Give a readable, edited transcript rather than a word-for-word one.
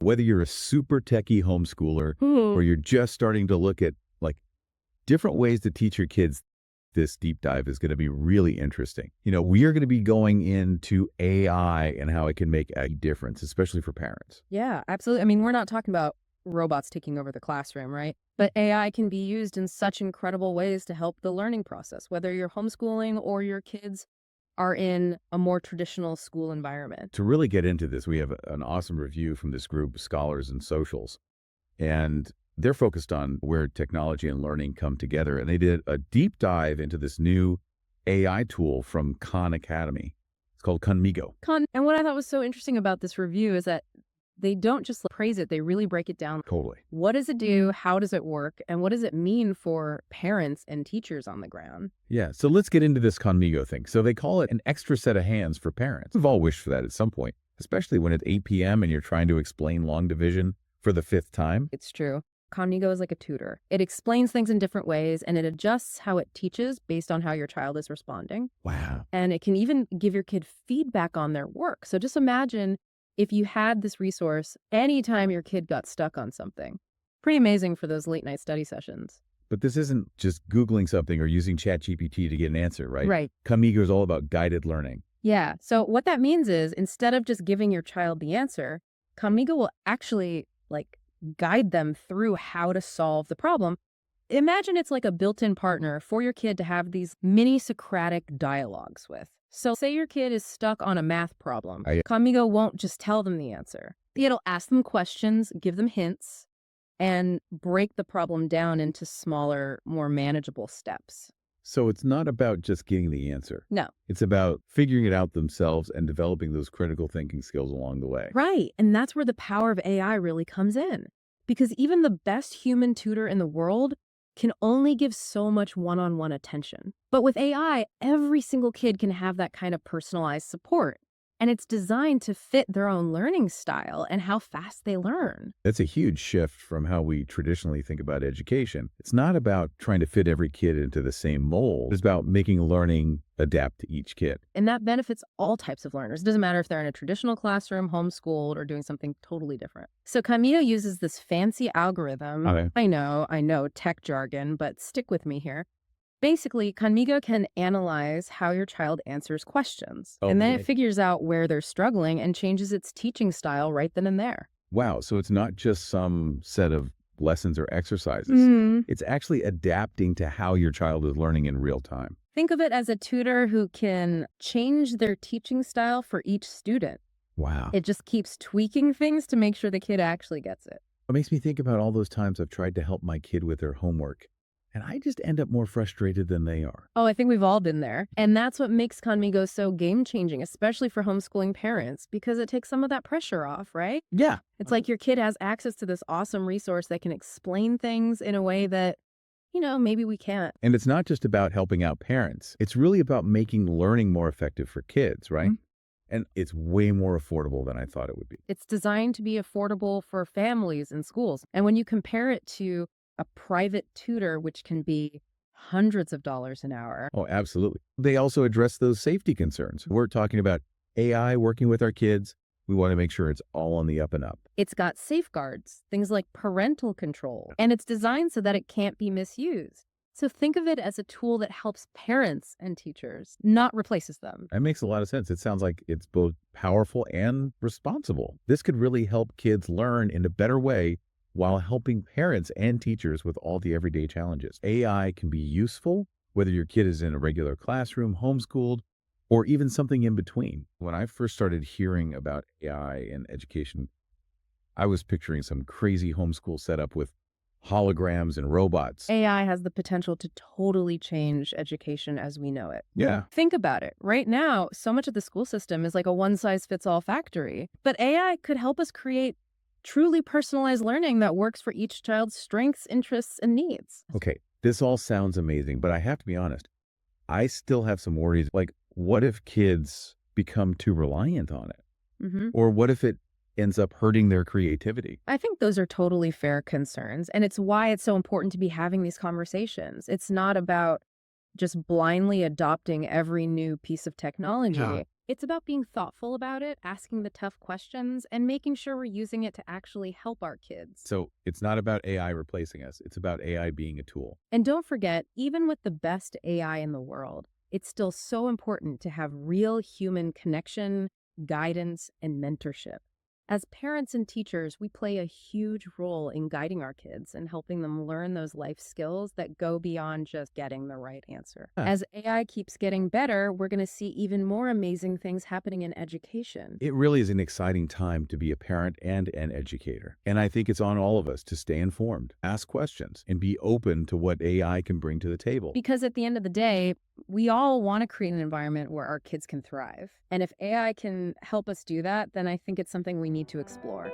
Whether you're a super techie homeschooler Hmm. or you're just starting to look at like different ways to teach your kids, this deep dive is going to be really interesting. We are going to be going into AI and how it can make a difference, especially for parents. Yeah, absolutely. I mean, we're not talking about robots taking over the classroom, right? But AI can be used in such incredible ways to help the learning process, whether you're homeschooling or your kids are in a more traditional school environment. To really get into this, we have an awesome review from this group, Scholars and Socials, and they're focused on where technology and learning come together. And they did a deep dive into this new AI tool from Khan Academy. It's called Khanmigo. And what I thought was so interesting about this review is that they don't just praise it, they really break it down. Totally. What does it do? How does it work? And what does it mean for parents and teachers on the ground? Yeah. So let's get into this Khanmigo thing. So they call it an extra set of hands for parents. We've all wished for that at some point, especially when it's 8 p.m. and you're trying to explain long division for the 5th time. It's true. Khanmigo is like a tutor. It explains things in different ways and it adjusts how it teaches based on how your child is responding. Wow. And it can even give your kid feedback on their work. So just imagine if you had this resource anytime your kid got stuck on something. Pretty amazing for those late night study sessions. But this isn't just Googling something or using ChatGPT to get an answer, right? Right. Khanmigo is all about guided learning. Yeah. So what that means is instead of just giving your child the answer, Khanmigo will actually guide them through how to solve the problem. Imagine it's like a built-in partner for your kid to have these mini Socratic dialogues with. So say your kid is stuck on a math problem. Khanmigo won't just tell them the answer. It'll ask them questions, give them hints, and break the problem down into smaller, more manageable steps. So it's not about just getting the answer. No. It's about figuring it out themselves and developing those critical thinking skills along the way. Right. And that's where the power of AI really comes in. Because even the best human tutor in the world can only give so much one-on-one attention. But with AI, every single kid can have that kind of personalized support. And it's designed to fit their own learning style and how fast they learn. That's a huge shift from how we traditionally think about education. It's not about trying to fit every kid into the same mold. It's about making learning adapt to each kid. And that benefits all types of learners. It doesn't matter if they're in a traditional classroom, homeschooled, or doing something totally different. So Khanmigo uses this fancy algorithm. Okay. I know, tech jargon, but stick with me here. Basically, Khanmigo can analyze how your child answers questions. And then it figures out where they're struggling and changes its teaching style right then and there. Wow. So it's not just some set of lessons or exercises. It's actually adapting to how your child is learning in real time. Think of it as a tutor who can change their teaching style for each student. Wow. It just keeps tweaking things to make sure the kid actually gets it. It makes me think about all those times I've tried to help my kid with their homework, and I just end up more frustrated than they are. Oh, I think we've all been there. And that's what makes Khanmigo so game-changing, especially for homeschooling parents, because it takes some of that pressure off, right? Yeah. It's like your kid has access to this awesome resource that can explain things in a way that, maybe we can't. And it's not just about helping out parents. It's really about making learning more effective for kids, right? And it's way more affordable than I thought it would be. It's designed to be affordable for families and schools. And when you compare it to a private tutor, which can be hundreds of dollars an hour. Oh, absolutely. They also address those safety concerns. We're talking about AI working with our kids. We want to make sure it's all on the up and up. It's got safeguards, things like parental control, and it's designed so that it can't be misused. So think of it as a tool that helps parents and teachers, not replaces them. That makes a lot of sense. It sounds like it's both powerful and responsible. This could really help kids learn in a better way while helping parents and teachers with all the everyday challenges. AI can be useful, whether your kid is in a regular classroom, homeschooled, or even something in between. When I first started hearing about AI in education, I was picturing some crazy homeschool setup with holograms and robots. AI has the potential to totally change education as we know it. Yeah. Think about it. Right now, so much of the school system is like a one-size-fits-all factory. But AI could help us create truly personalized learning that works for each child's strengths, interests, and needs. Okay, this all sounds amazing, but I have to be honest. I still have some worries. Like, what if kids become too reliant on it? Or what if it ends up hurting their creativity? I think those are totally fair concerns. And it's why it's so important to be having these conversations. It's not about just blindly adopting every new piece of technology. Yeah. It's about being thoughtful about it, asking the tough questions, and making sure we're using it to actually help our kids. So it's not about AI replacing us, it's about AI being a tool. And don't forget, even with the best AI in the world, it's still so important to have real human connection, guidance, and mentorship. As parents and teachers, we play a huge role in guiding our kids and helping them learn those life skills that go beyond just getting the right answer. Huh. As AI keeps getting better, we're going to see even more amazing things happening in education. It really is an exciting time to be a parent and an educator. And I think it's on all of us to stay informed, ask questions, and be open to what AI can bring to the table. Because at the end of the day, we all want to create an environment where our kids can thrive. And if AI can help us do that, then I think it's something we need to explore.